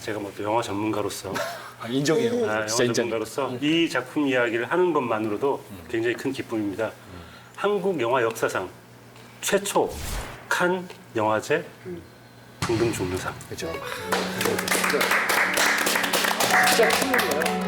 제가 뭐 또 영화 전문가로서 인정해요. 영화 진짜 인정. 전문가로서 이 작품 이야기를 하는 것만으로도 굉장히 큰 기쁨입니다. 한국 영화 역사상 최초 칸 영화제 황금 종려상. 그렇죠. 진짜 큰 거예요.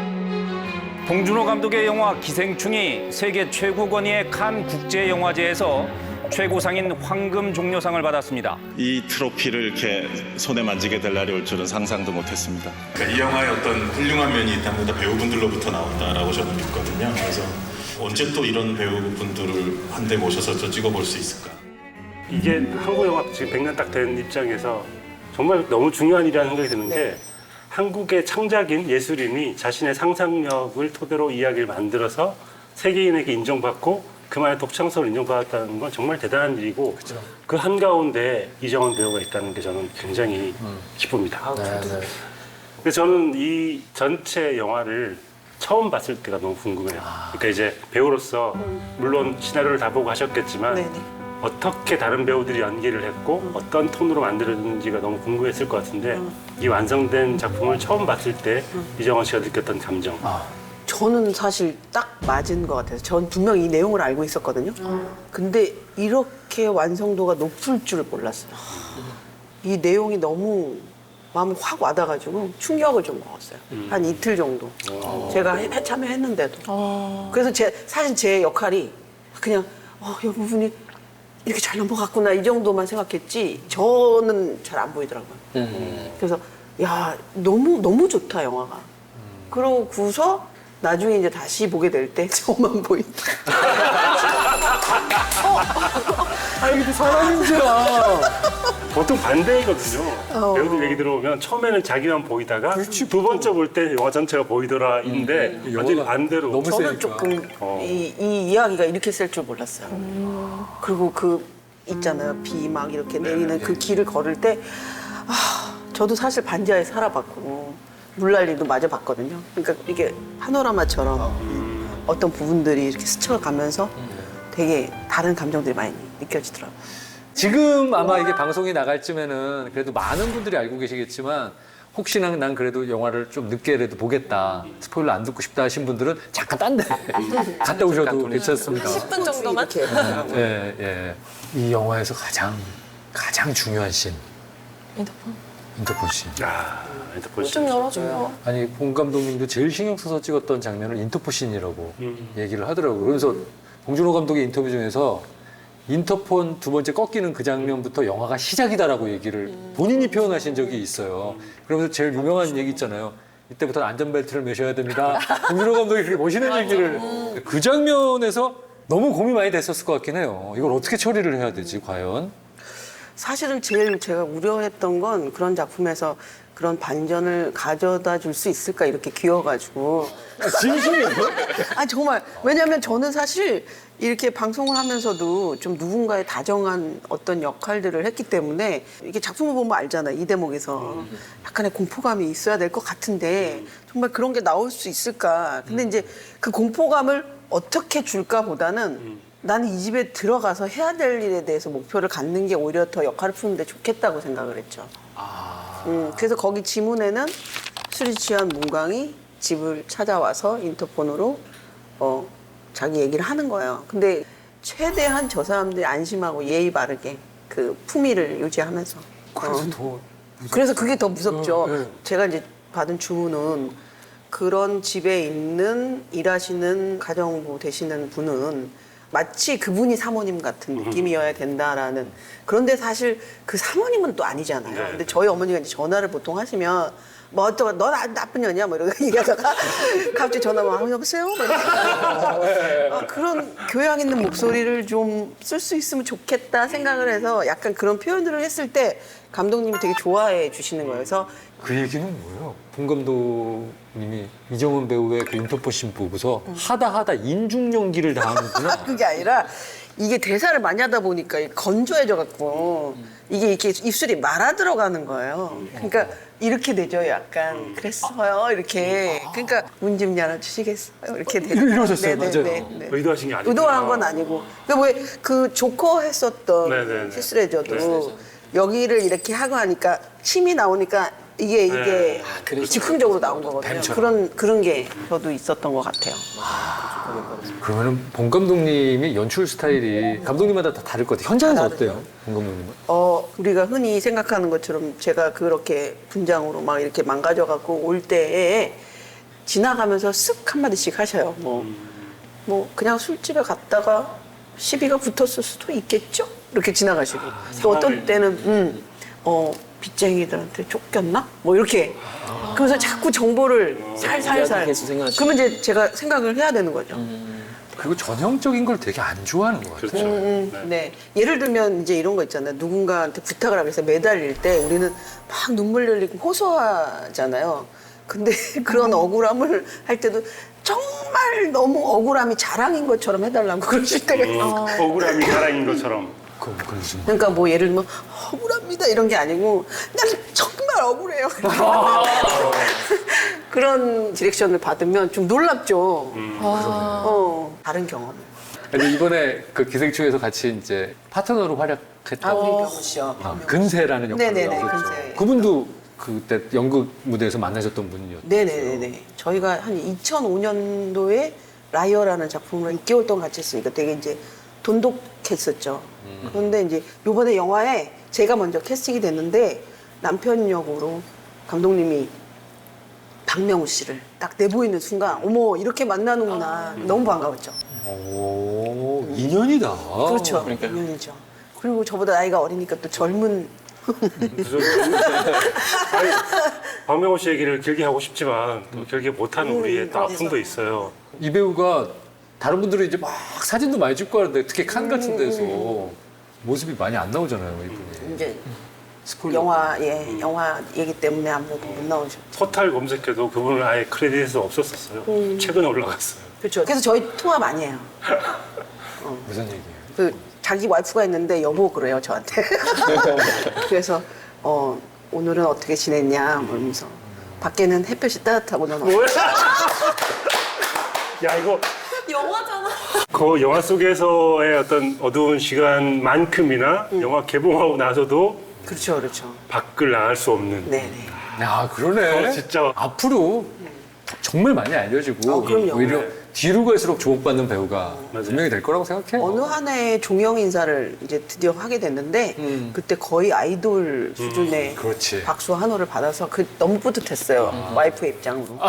봉준호 감독의 영화 기생충이 세계 최고 권위의 칸 국제영화제에서 최고상인 황금 종려상을 받았습니다. 이 트로피를 이렇게 손에 만지게 될 날이 올 줄은 상상도 못했습니다. 그러니까 이 영화에 어떤 훌륭한 면이 있다면 다 배우분들로부터 나온다라고 저는 믿거든요. 그래서 언제 또 이런 배우분들을 한데 모셔서 또 찍어볼 수 있을까? 이게 한국 영화 지금 100년 딱 된 입장에서 정말 너무 중요한 일이라는 생각이 드는 게 한국의 창작인 예술인이 자신의 상상력을 토대로 이야기를 만들어서 세계인에게 인정받고 그만의 독창성을 인정받았다는 건 정말 대단한 일이고 그 한가운데 이정원 배우가 있다는 게 저는 굉장히 기쁩니다. 그래서 저는 이 전체 영화를 처음 봤을 때가 너무 궁금해요. 그러니까 이제 배우로서 물론 시나리오를 다 보고 하셨겠지만 어떻게 다른 배우들이 연기를 했고 어떤 톤으로 만들었는지가 너무 궁금했을 것 같은데 이 완성된 작품을 처음 봤을 때 이정원 씨가 느꼈던 감정. 저는 사실 딱 맞은 것 같아서 전 분명히 이 내용을 알고 있었거든요. 근데 이렇게 완성도가 높을 줄을 몰랐어요. 이 내용이 너무 마음에 확 와닿아가지고 충격을 좀 먹었어요. 한 이틀 정도. 제가 참여했는데도. 그래서 사실 제 역할이 그냥 이 부분이 이렇게 잘 넘어갔구나 이 정도만 생각했지 저는 잘 안 보이더라고요. 그래서 야 너무 좋다 영화가. 그러고서 나중에 이제 다시 보게 될 때 저만 보인다. 아니 근데 사람인지라. 보통 반대이거든요. 배우들 얘기 들어보면 처음에는 자기만 보이다가 두 번째 볼 때 영화 전체가 보이더라인데 완전히 반대로. 너무 저는 세니까. 조금 이 이야기가 이렇게 쓸 줄 몰랐어요. 그리고 그 있잖아요. 비 막 이렇게 내리는 그 길을 걸을 때 저도 사실 반지하에 살아봤고 물난리도 맞아봤거든요. 그러니까 이게 파노라마처럼 어떤 부분들이 이렇게 스쳐가면서 되게 다른 감정들이 많이 느껴지더라고요. 지금 아마 이게 방송이 나갈 쯤에는 그래도 많은 분들이 알고 계시겠지만 혹시나 난 그래도 영화를 좀 늦게라도 보겠다. 스포일러 안 듣고 싶다 하신 분들은 잠깐 딴 데 갔다 오셔도 괜찮습니다. 10분 정도만? 예, 예. 이 영화에서 가장 중요한 씬. 인터폰 씬. 인터폴 좀 열어줘요. 아니 봉 감독님도 제일 신경 써서 찍었던 장면을 인터폰 씬이라고 얘기를 하더라고요. 그래서 봉준호 감독의 인터뷰 중에서 인터폰 두 번째 꺾이는 그 장면부터 영화가 시작이다라고 얘기를 본인이 표현하신 적이 있어요. 그러면서 제일 유명한 얘기 있잖아요. 이때부터 안전벨트를 매셔야 됩니다. 봉준호 감독이 그렇게 멋있는 얘기를. 그 장면에서 너무 고민이 많이 됐었을 것 같긴 해요. 이걸 어떻게 처리를 해야 되지 과연? 사실은 제일 제가 우려했던 건 그런 작품에서 그런 반전을 가져다 줄 수 있을까 이렇게 귀여워가지고. 진심이에요? 정말 왜냐하면 저는 사실 이렇게 방송을 하면서도 좀 누군가의 다정한 어떤 역할들을 했기 때문에 이게 작품을 보면 알잖아요. 이 대목에서 약간의 공포감이 있어야 될 것 같은데 정말 그런 게 나올 수 있을까. 근데 이제 그 공포감을 어떻게 줄까 보다는 나는 이 집에 들어가서 해야 될 일에 대해서 목표를 갖는 게 오히려 더 역할을 푸는데 좋겠다고 생각을 했죠. 그래서 거기 지문에는 술이 취한 문광이 집을 찾아와서 인터폰으로 자기 얘기를 하는 거예요. 근데 최대한 저 사람들이 안심하고 예의 바르게 그 품위를 유지하면서. 그래서 그게 더 무섭죠. 제가 이제 받은 주문은 그런 집에 있는 일하시는 가정부 되시는 분은 마치 그분이 사모님 같은 느낌이어야 된다라는. 그런데 사실 그 사모님은 또 아니잖아요. 근데 저희 어머니가 이제 전화를 보통 하시면 뭐 어쩌고 너 나쁜 년이야 뭐 이러고 얘기하다가 갑자기 전화만 여보세요? 뭐 그런 교양 있는 목소리를 좀 쓸 수 있으면 좋겠다 생각을 해서 약간 그런 표현들을 했을 때 감독님이 되게 좋아해 주시는 거예요. 그래서 그 얘기는 뭐예요? 봉 감독님이 이정은 배우의 그 인터폰 씬 보고서 하다 인중 연기를 당하는구나. 그게 아니라 이게 대사를 많이 하다 보니까 건조해져 갖고 이게 이렇게 입술이 말아 들어가는 거예요. 그러니까 이렇게 되죠, 약간. 그랬어요, 이렇게. 그러니까 문 좀 열어주시겠어요? 이렇게 되죠. 이러셨어요, 맞아요. 의도하신 게 아니고. 의도한 건 아니고. 그 조커 했었던 네네네. 히스레저도 여기를 이렇게 하고 하니까 침이 나오니까 이게 그래서 즉흥적으로 나온 거거든요. 그런 게 저도 있었던 것 같아요. 그러면은 봉 감독님이 연출 스타일이 감독님마다 다 다를 것 같아요. 현장은 어때요? 봉 감독님은? 우리가 흔히 생각하는 것처럼 제가 그렇게 분장으로 막 이렇게 망가져갖고 올 때에 지나가면서 쓱 한마디씩 하셔요. 뭐 그냥 술집에 갔다가 시비가 붙었을 수도 있겠죠? 이렇게 지나가시고. 또 어떤 때는 빚쟁이들한테 쫓겼나? 뭐 이렇게. 그러면서 자꾸 정보를 살살살. 계속 생각하시고. 그러면 이제 제가 생각을 해야 되는 거죠. 그리고 전형적인 걸 되게 안 좋아하는 것 같아요. 그렇죠. 네. 예를 들면 이제 이런 거 있잖아요. 누군가한테 부탁을 하면서 매달릴 때 우리는 막 눈물 흘리고 호소하잖아요. 근데 그런 억울함을 할 때도 정말 너무 억울함이 자랑인 것처럼 해달라고 그러실 때가 있어요. 억울함이 자랑인 것처럼. 그러지 뭐. 그러니까 뭐 예를 들면 억울합니다 이런 게 아니고 난 정말 억울해요. 그런 디렉션을 받으면 좀 놀랍죠. 다른 경험. 근데 이번에 그 기생충에서 같이 이제 파트너로 활약했던 우리 병우 씨요. 근세라는 역할을 네네네, 하셨죠. 근세. 그분도 그때 연극 무대에서 만나셨던 분이었죠. 네네네. 저희가 한 2005년도에 라이어라는 작품을 6개월 동안 같이 했으니까 되게 이제 돈독했었죠. 그런데 이제 요번에 영화에 제가 먼저 캐스팅이 됐는데 남편 역으로 감독님이 박명우 씨를 딱 내보이는 순간 어머 이렇게 만나는구나. 너무 반가웠죠. 오, 인연이다. 그렇죠. 인연이죠. 그리고 저보다 나이가 어리니까 또 젊은 아니, 박명호 씨 얘기를 길게 하고 싶지만 또 길게 못하는 우리의 또 아픔도 있어요. 이 배우가 다른 분들은 이제 막 사진도 많이 찍고 하는데 특히 칸 같은 데서 모습이 많이 안 나오잖아요, 이분이. 이제 스포일러. 영화 얘기 때문에 아무래도 못 나오죠. 포탈 검색해도 그분을 아예 크레딧에서 없었었어요. 최근에 올라갔어요. 그렇죠. 그래서 저희 통화 많이 해요. 무슨 얘기예요? 그 자기 와이프가 있는데 여보 그래요 저한테. 그래서 오늘은 어떻게 지냈냐 그러면서 밖에는 햇볕이 따뜻하고 넌 뭐야? 야 이거 영화잖아. 그 영화 속에서의 어떤 어두운 시간만큼이나 영화 개봉하고 나서도 그렇죠, 그렇죠. 밖을 나갈 수 없는. 네네. 야, 그러네. 진짜. 앞으로 정말 많이 알려지고 그럼요. 오히려 네. 뒤로 갈수록 주목받는 배우가 맞아요. 분명히 될 거라고 생각해요. 어느 한 해 종영 인사를 이제 드디어 하게 됐는데 그때 거의 아이돌 수준의 그렇지. 박수 한호를 받아서 너무 뿌듯했어요. 와이프의 입장으로.